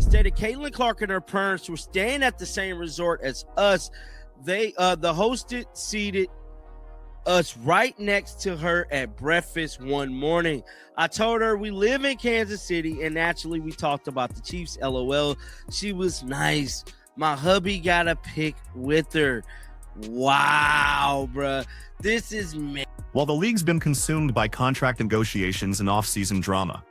stated Caitlin Clark and her parents were staying at the same resort as us. The hosted seated us right next to her at breakfast one morning. I told her we live in Kansas City, and naturally we talked about the Chiefs. LOL. She was nice. My hubby got a pic with her. Wow, bruh. This is me. While the league's been consumed by contract negotiations and off-season drama,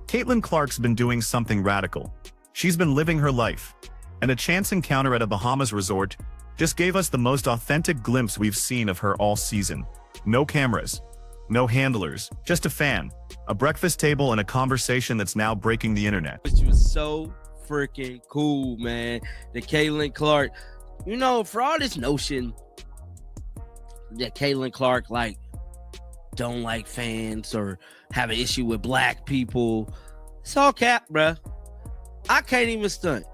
Caitlin Clark's been doing something radical. She's been living her life. And a chance encounter at a Bahamas resort just gave us the most authentic glimpse we've seen of her all season. No cameras, no handlers, just a fan, a breakfast table, and a conversation that's now breaking the internet. Which was so freaking cool, man. The Caitlin Clark, you know, for all this notion that Caitlin Clark don't like fans or have an issue with black people, it's all cap, bruh. I can't even stunt.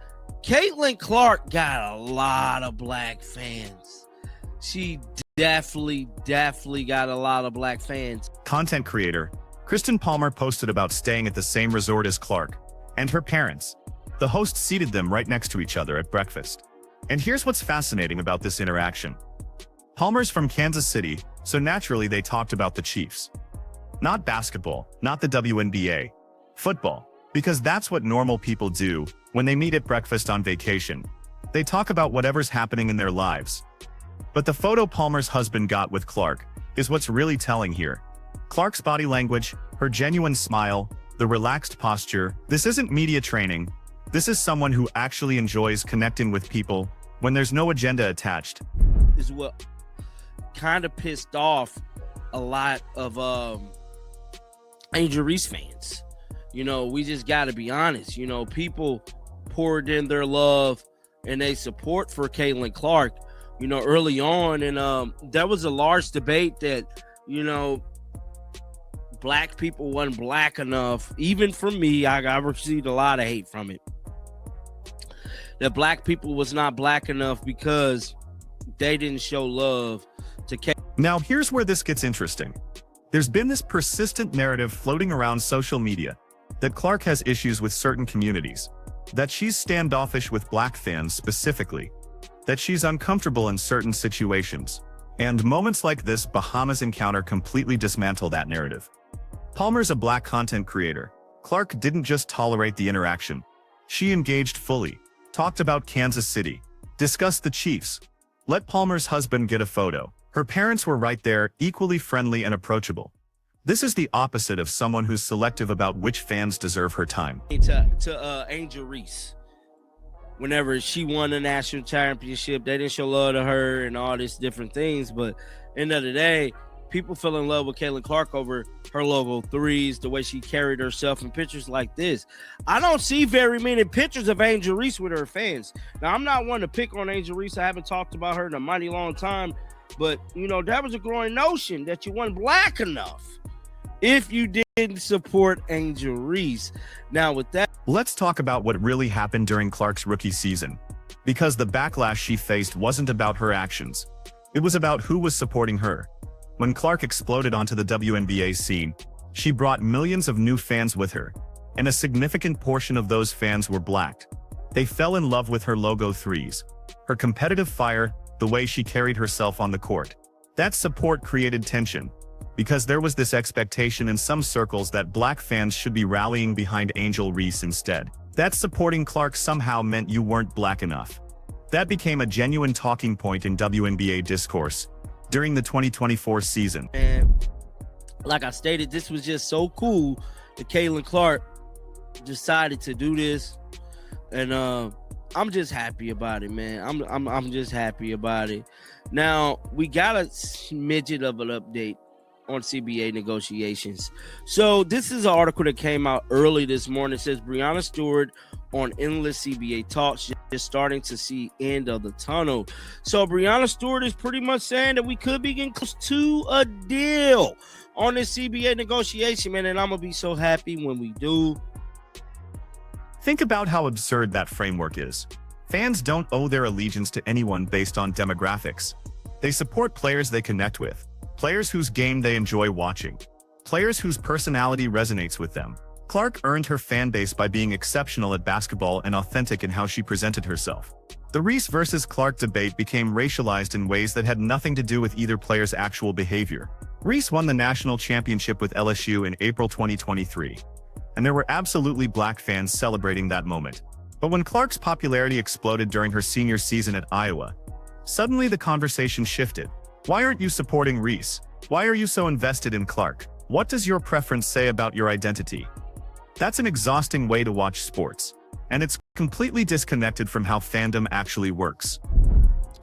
Caitlin Clark got a lot of black fans. She definitely got a lot of black fans. Content creator Kristen Palmer posted about staying at the same resort as Clark and her parents. The host seated them right next to each other at breakfast. And here's what's fascinating about this interaction. Palmer's from Kansas City, so naturally they talked about the Chiefs. Not basketball, not the WNBA. Football, because that's what normal people do when they meet at breakfast on vacation. They talk about whatever's happening in their lives. But the photo Palmer's husband got with Clark is what's really telling here. Clark's body language, her genuine smile, the relaxed posture. This isn't media training. This is someone who actually enjoys connecting with people when there's no agenda attached. Is what kind of pissed off a lot of Angel Reese fans. You know, we just got to be honest. You know, people poured in their love and they support for Caitlin Clark, you know, early on. And there was a large debate that, you know, black people wasn't black enough. Even from me, I received a lot of hate from it. That black people was not black enough because they didn't show love to Caitlin. Now, here's where this gets interesting. There's been this persistent narrative floating around social media that Clark has issues with certain communities, that she's standoffish with black fans specifically, that she's uncomfortable in certain situations. And moments like this Bahamas encounter completely dismantle that narrative. Palmer's a black content creator. Clark didn't just tolerate the interaction. She engaged fully, talked about Kansas City, discussed the Chiefs, let Palmer's husband get a photo. Her parents were right there, equally friendly and approachable. This is the opposite of someone who's selective about which fans deserve her time. To Angel Reese, whenever she won the national championship, they didn't show love to her and all these different things. But end of the day, people fell in love with Caitlin Clark over her logo threes, the way she carried herself in pictures like this. I don't see very many pictures of Angel Reese with her fans. Now, I'm not one to pick on Angel Reese. I haven't talked about her in a mighty long time. But, you know, that was a growing notion that you weren't black enough if you didn't support Angel Reese. Now, with that, let's talk about what really happened during Clark's rookie season. Because the backlash she faced wasn't about her actions. It was about who was supporting her. When Clark exploded onto the WNBA scene, she brought millions of new fans with her, and a significant portion of those fans were black. They fell in love with her logo threes, her competitive fire, the way she carried herself on the court. That support created tension, because there was this expectation in some circles that black fans should be rallying behind Angel Reese instead. That supporting Clark somehow meant you weren't black enough. That became a genuine talking point in WNBA discourse during the 2024 season. And like I stated, this was just so cool that Caitlin Clark decided to do this. And I'm just happy about it, man. I'm just happy about it. Now, we got a smidget of an update on CBA negotiations. So this is an article that came out early this morning. It says Breanna Stewart on endless CBA talks, just starting to see end of the tunnel. So Breanna Stewart is pretty much saying that we could be getting close to a deal on this CBA negotiation, man. And I'm gonna be so happy when we do. Think about how absurd that framework is. Fans don't owe their allegiance to anyone based on demographics. They support players they connect with, players whose game they enjoy watching, players whose personality resonates with them. Clark earned her fan base by being exceptional at basketball and authentic in how she presented herself. The Reese versus Clark debate became racialized in ways that had nothing to do with either player's actual behavior. Reese won the national championship with LSU in April 2023, and there were absolutely black fans celebrating that moment. But when Clark's popularity exploded during her senior season at Iowa, suddenly the conversation shifted. Why aren't you supporting Reese? Why are you so invested in Clark? What does your preference say about your identity? That's an exhausting way to watch sports, and it's completely disconnected from how fandom actually works.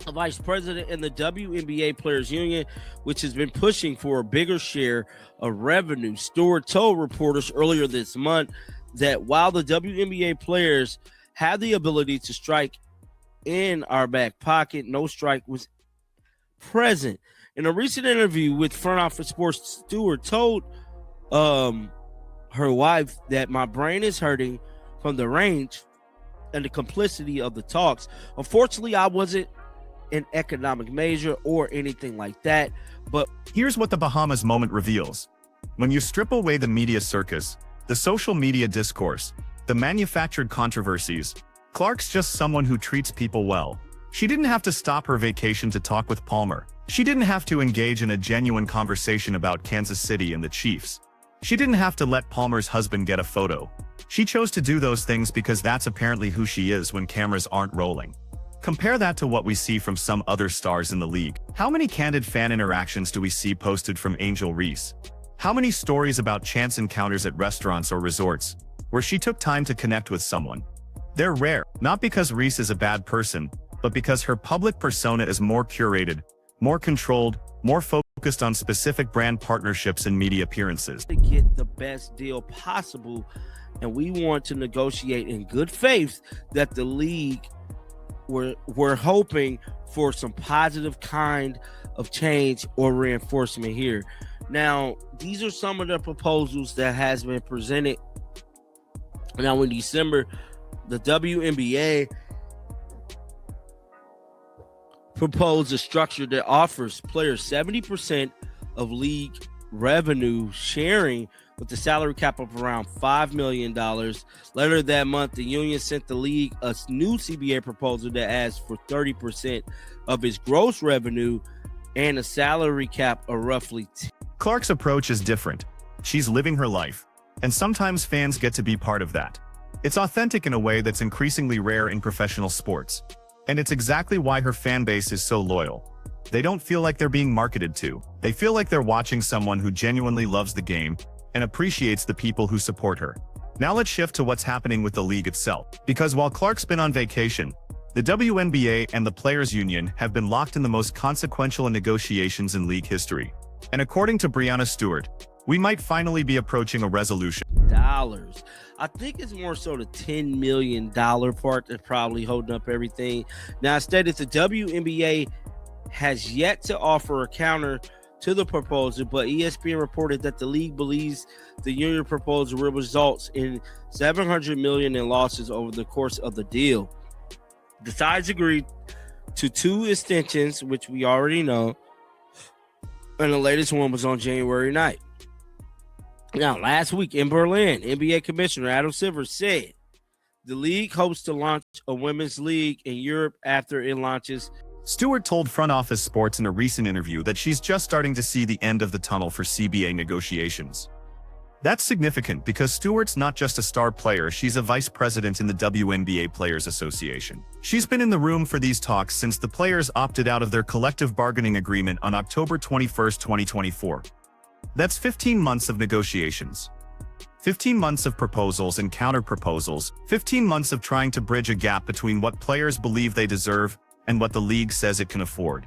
A vice president in the WNBA Players Union, which has been pushing for a bigger share of revenue, Stewart told reporters earlier this month that while the WNBA players have the ability to strike in our back pocket, no strike was present. In a recent interview with Front Office Sports, Stewart told her wife that my brain is hurting from the range and the complicity of the talks. Unfortunately, I wasn't an economic major or anything like that, but here's what the Bahamas moment reveals. When you strip away the media circus, the social media discourse, the manufactured controversies, Clark's just someone who treats people well. She didn't have to stop her vacation to talk with Palmer. She didn't have to engage in a genuine conversation about Kansas City and the Chiefs. She didn't have to let Palmer's husband get a photo. She chose to do those things because that's apparently who she is when cameras aren't rolling. Compare that to what we see from some other stars in the league. How many candid fan interactions do we see posted from Angel Reese? How many stories about chance encounters at restaurants or resorts, where she took time to connect with someone? They're rare, not because Reese is a bad person, but because her public persona is more curated, more controlled, more focused on specific brand partnerships and media appearances. To get the best deal possible, and we want to negotiate in good faith that the league we're hoping for some positive kind of change or reinforcement here. Now, these are some of the proposals that has been presented. Now, in December, the WNBA proposed a structure that offers players 70% of league revenue sharing with the salary cap of around $5 million. Later that month, the union sent the league a new CBA proposal that asks for 30% of its gross revenue and a salary cap of roughly Clark's approach is different. She's living her life, and sometimes fans get to be part of that. It's authentic in a way that's increasingly rare in professional sports. And it's exactly why her fan base is so loyal. They don't feel like they're being marketed to. They feel like they're watching someone who genuinely loves the game and appreciates the people who support her. Now let's shift to what's happening with the league itself. Because while Clark's been on vacation, the WNBA and the Players Union have been locked in the most consequential negotiations in league history. And according to Breanna Stewart, we might finally be approaching a resolution. Dollars. I think it's more so the $10 million part that's probably holding up everything. Now, instead, the WNBA has yet to offer a counter to the proposal, but ESPN reported that the league believes the union proposal will result in $700 million in losses over the course of the deal. The sides agreed to 2 extensions, which we already know, and the latest one was on January 9th. Now, last week in Berlin, NBA Commissioner Adam Silver said the league hopes to launch a women's league in Europe after it launches. Stewart told Front Office Sports in a recent interview that she's just starting to see the end of the tunnel for CBA negotiations. That's significant because Stewart's not just a star player, she's a vice president in the WNBA Players Association. She's been in the room for these talks since the players opted out of their collective bargaining agreement on October 21, 2024. That's 15 months of negotiations. 15 months of proposals and counter-proposals, 15 months of trying to bridge a gap between what players believe they deserve and what the league says it can afford.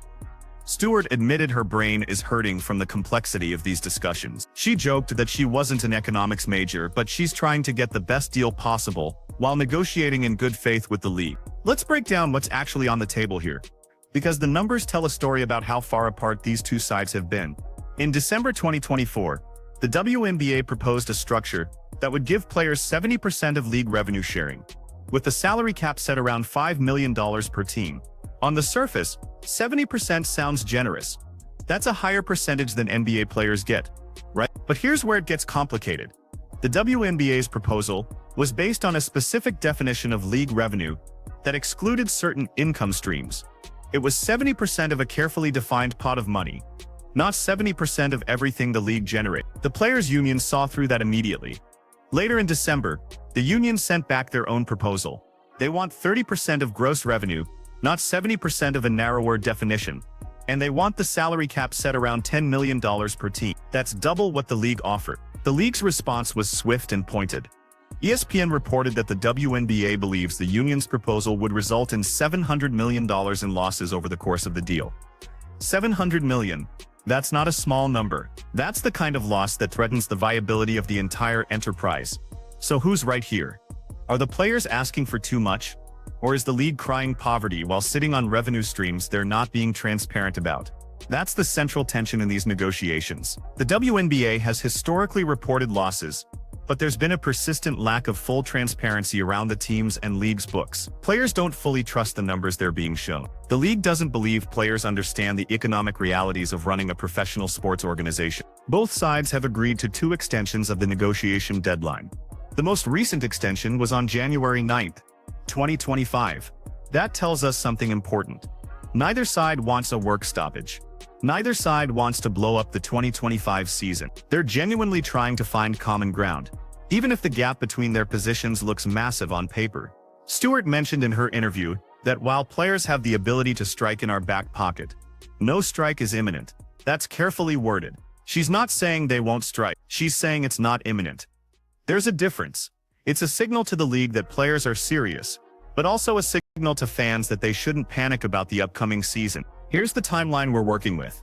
Stewart admitted her brain is hurting from the complexity of these discussions. She joked that she wasn't an economics major, but she's trying to get the best deal possible while negotiating in good faith with the league. Let's break down what's actually on the table here, because the numbers tell a story about how far apart these two sides have been. In December 2024, the WNBA proposed a structure that would give players 70% of league revenue sharing, with the salary cap set around $5 million per team. On the surface, 70% sounds generous. That's a higher percentage than NBA players get, right? But here's where it gets complicated. The WNBA's proposal was based on a specific definition of league revenue that excluded certain income streams. It was 70% of a carefully defined pot of money, not 70% of everything the league generated. The players' union saw through that immediately. Later in December, the union sent back their own proposal. They want 30% of gross revenue, not 70% of a narrower definition. And they want the salary cap set around $10 million per team. That's double what the league offered. The league's response was swift and pointed. ESPN reported that the WNBA believes the union's proposal would result in $700 million in losses over the course of the deal. $700 million. That's not a small number. That's the kind of loss that threatens the viability of the entire enterprise. So who's right here? Are the players asking for too much? Or is the league crying poverty while sitting on revenue streams they're not being transparent about? That's the central tension in these negotiations. The WNBA has historically reported losses, but there's been a persistent lack of full transparency around the teams and league's books. Players don't fully trust the numbers they're being shown. The league doesn't believe players understand the economic realities of running a professional sports organization. Both sides have agreed to 2 extensions of the negotiation deadline. The most recent extension was on January 9, 2025. That tells us something important. Neither side wants a work stoppage. Neither side wants to blow up the 2025 season. They're genuinely trying to find common ground, even if the gap between their positions looks massive on paper. Stewart mentioned in her interview that while players have the ability to strike in our back pocket, no strike is imminent. That's carefully worded. She's not saying they won't strike. She's saying it's not imminent. There's a difference. It's a signal to the league that players are serious, but also a signal to fans that they shouldn't panic about the upcoming season. Here's the timeline we're working with.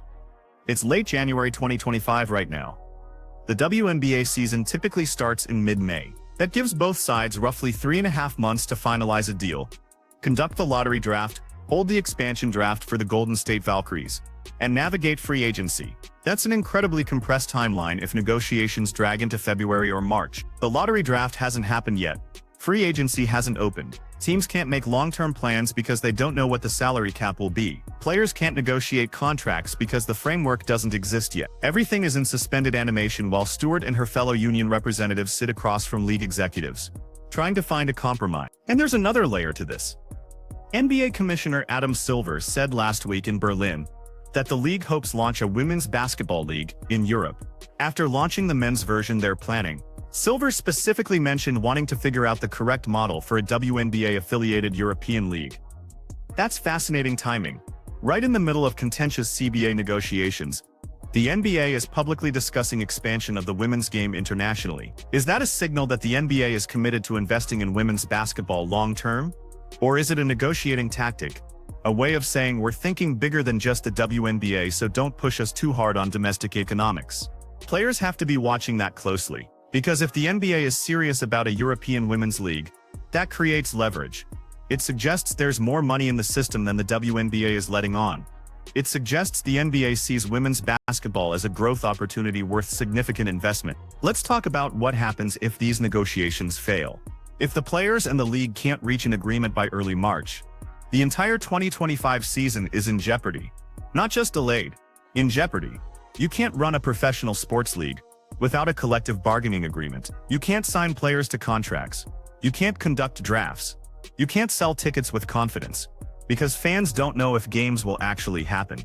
It's late January 2025 right now. The WNBA season typically starts in mid-May. That gives both sides roughly 3.5 months to finalize a deal, conduct the lottery draft, hold the expansion draft for the Golden State Valkyries, and navigate free agency. That's an incredibly compressed timeline if negotiations drag into February or March. The lottery draft hasn't happened yet. Free agency hasn't opened. Teams can't make long-term plans because they don't know what the salary cap will be. Players can't negotiate contracts because the framework doesn't exist yet. Everything is in suspended animation while Stewart and her fellow union representatives sit across from league executives, trying to find a compromise. And there's another layer to this. NBA Commissioner Adam Silver said last week in Berlin that the league hopes launch a women's basketball league in Europe. After launching the men's version they're planning, Silver specifically mentioned wanting to figure out the correct model for a WNBA-affiliated European league. That's fascinating timing. Right in the middle of contentious CBA negotiations, the NBA is publicly discussing expansion of the women's game internationally. Is that a signal that the NBA is committed to investing in women's basketball long-term? Or is it a negotiating tactic? A way of saying we're thinking bigger than just the WNBA, so don't push us too hard on domestic economics. Players have to be watching that closely. Because if the NBA is serious about a European women's league, that creates leverage. It suggests there's more money in the system than the WNBA is letting on. It suggests the NBA sees women's basketball as a growth opportunity worth significant investment. Let's talk about what happens if these negotiations fail. If the players and the league can't reach an agreement by early March, the entire 2025 season is in jeopardy. Not just delayed, in jeopardy. You can't run a professional sports league without a collective bargaining agreement. You can't sign players to contracts. You can't conduct drafts. You can't sell tickets with confidence, because fans don't know if games will actually happen.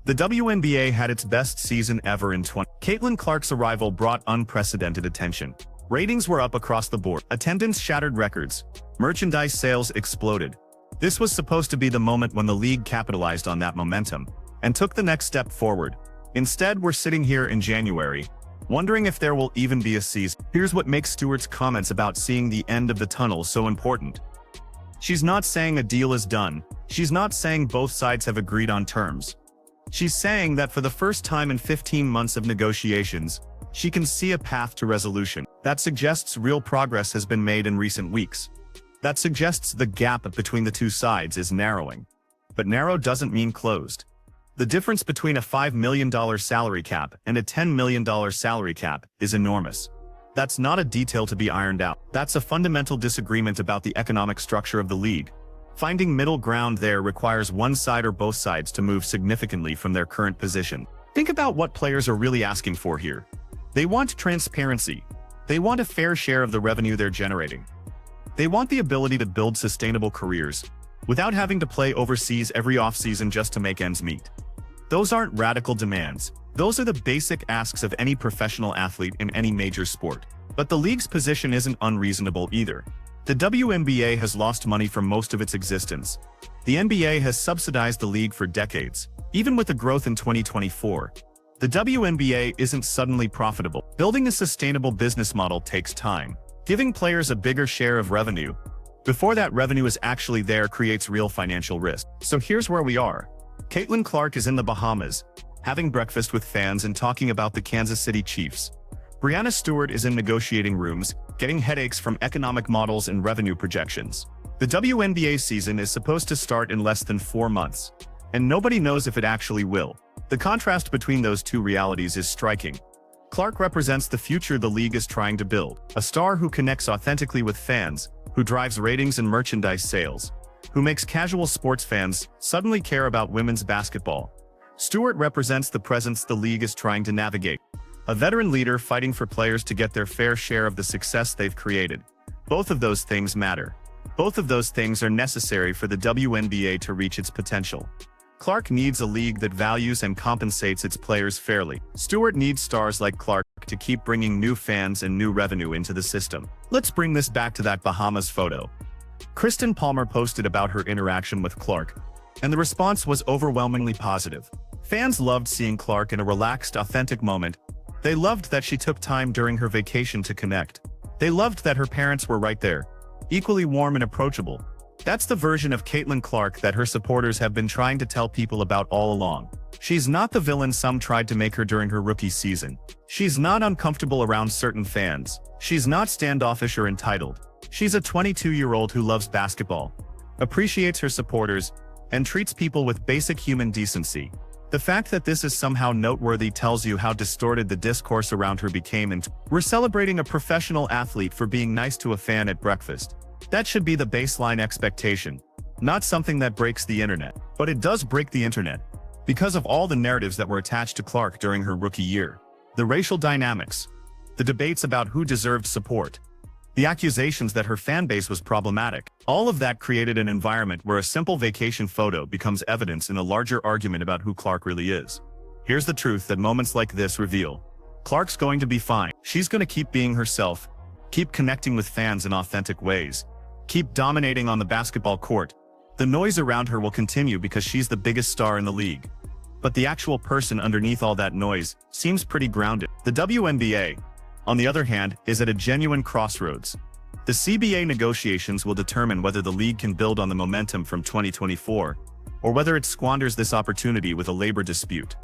The WNBA had its best season ever in 20. Caitlin Clark's arrival brought unprecedented attention. Ratings were up across the board. Attendance shattered records. Merchandise sales exploded. This was supposed to be the moment when the league capitalized on that momentum and took the next step forward. Instead, we're sitting here in January, wondering if there will even be a season. Here's what makes Stewart's comments about seeing the end of the tunnel so important. She's not saying a deal is done. She's not saying both sides have agreed on terms. She's saying that for the first time in 15 months of negotiations, she can see a path to resolution. That suggests real progress has been made in recent weeks. That suggests the gap between the two sides is narrowing. But narrow doesn't mean closed. The difference between a $5 million salary cap and a $10 million salary cap is enormous. That's not a detail to be ironed out. That's a fundamental disagreement about the economic structure of the league. Finding middle ground there requires one side or both sides to move significantly from their current position. Think about what players are really asking for here. They want transparency. They want a fair share of the revenue they're generating. They want the ability to build sustainable careers without having to play overseas every offseason just to make ends meet. Those aren't radical demands. Those are the basic asks of any professional athlete in any major sport. But the league's position isn't unreasonable either. The WNBA has lost money for most of its existence. The NBA has subsidized the league for decades. Even with the growth in 2024, the WNBA isn't suddenly profitable. Building a sustainable business model takes time. Giving players a bigger share of revenue before that revenue is actually there creates real financial risk. So here's where we are. Caitlin Clark is in the Bahamas, having breakfast with fans and talking about the Kansas City Chiefs. Breanna Stewart is in negotiating rooms, getting headaches from economic models and revenue projections. The WNBA season is supposed to start in less than 4 months, and nobody knows if it actually will. The contrast between those two realities is striking. Clark represents the future the league is trying to build, a star who connects authentically with fans, who drives ratings and merchandise sales, who makes casual sports fans suddenly care about women's basketball. Stewart represents the presence the league is trying to navigate, a veteran leader fighting for players to get their fair share of the success they've created. Both of those things matter. Both of those things are necessary for the WNBA to reach its potential. Clark needs a league that values and compensates its players fairly. Stewart needs stars like Clark to keep bringing new fans and new revenue into the system. Let's bring this back to that Bahamas photo. Kristen Palmer posted about her interaction with Clark, and the response was overwhelmingly positive. Fans loved seeing Clark in a relaxed, authentic moment. They loved that she took time during her vacation to connect. They loved that her parents were right there, equally warm and approachable. That's the version of Caitlin Clark that her supporters have been trying to tell people about all along. She's not the villain some tried to make her during her rookie season. She's not uncomfortable around certain fans. She's not standoffish or entitled. She's a 22-year-old who loves basketball, appreciates her supporters, and treats people with basic human decency. The fact that this is somehow noteworthy tells you how distorted the discourse around her became, and we're celebrating a professional athlete for being nice to a fan at breakfast. That should be the baseline expectation, not something that breaks the internet. But it does break the internet, because of all the narratives that were attached to Clark during her rookie year. The racial dynamics, the debates about who deserved support, the accusations that her fan base was problematic. All of that created an environment where a simple vacation photo becomes evidence in a larger argument about who Clark really is. Here's the truth that moments like this reveal. Clark's going to be fine. She's going to keep being herself, keep connecting with fans in authentic ways, keep dominating on the basketball court. The noise around her will continue because she's the biggest star in the league. But the actual person underneath all that noise seems pretty grounded. The WNBA, on the other hand, is at a genuine crossroads. The CBA negotiations will determine whether the league can build on the momentum from 2024, or whether it squanders this opportunity with a labor dispute.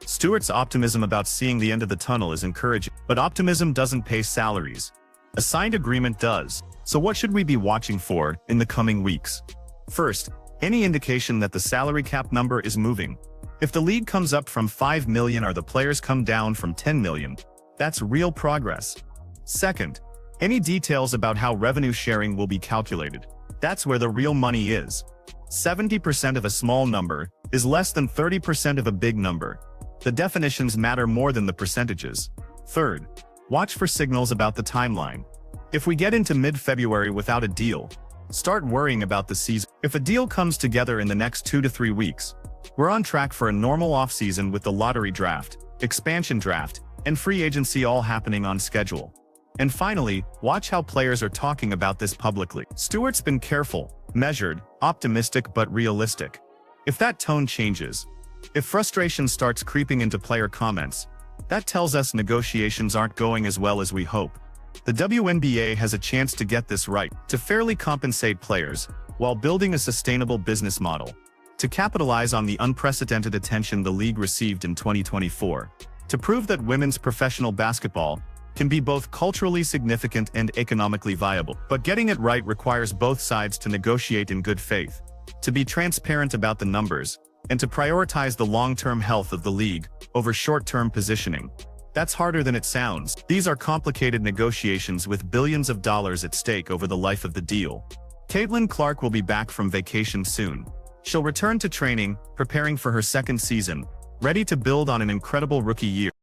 Stewart's optimism about seeing the end of the tunnel is encouraging, but optimism doesn't pay salaries. A signed agreement does. So what should we be watching for in the coming weeks? First, any indication that the salary cap number is moving. If the league comes up from $5 million or the players come down from $10 million, that's real progress. Second, any details about how revenue sharing will be calculated. That's where the real money is. 70% of a small number is less than 30% of a big number. The definitions matter more than the percentages. Third, watch for signals about the timeline. If we get into mid-February without a deal, start worrying about the season. If a deal comes together in the next 2 to 3 weeks, we're on track for a normal offseason with the lottery draft, expansion draft, and free agency all happening on schedule. And finally, watch how players are talking about this publicly. Stewart's been careful, measured, optimistic but realistic. If that tone changes, if frustration starts creeping into player comments, that tells us negotiations aren't going as well as we hope. The WNBA has a chance to get this right, to fairly compensate players, while building a sustainable business model, to capitalize on the unprecedented attention the league received in 2024, to prove that women's professional basketball can be both culturally significant and economically viable. But getting it right requires both sides to negotiate in good faith, to be transparent about the numbers, and to prioritize the long-term health of the league over short-term positioning. That's harder than it sounds. These are complicated negotiations with billions of dollars at stake over the life of the deal. Caitlin Clark will be back from vacation soon. She'll return to training, preparing for her second season, ready to build on an incredible rookie year.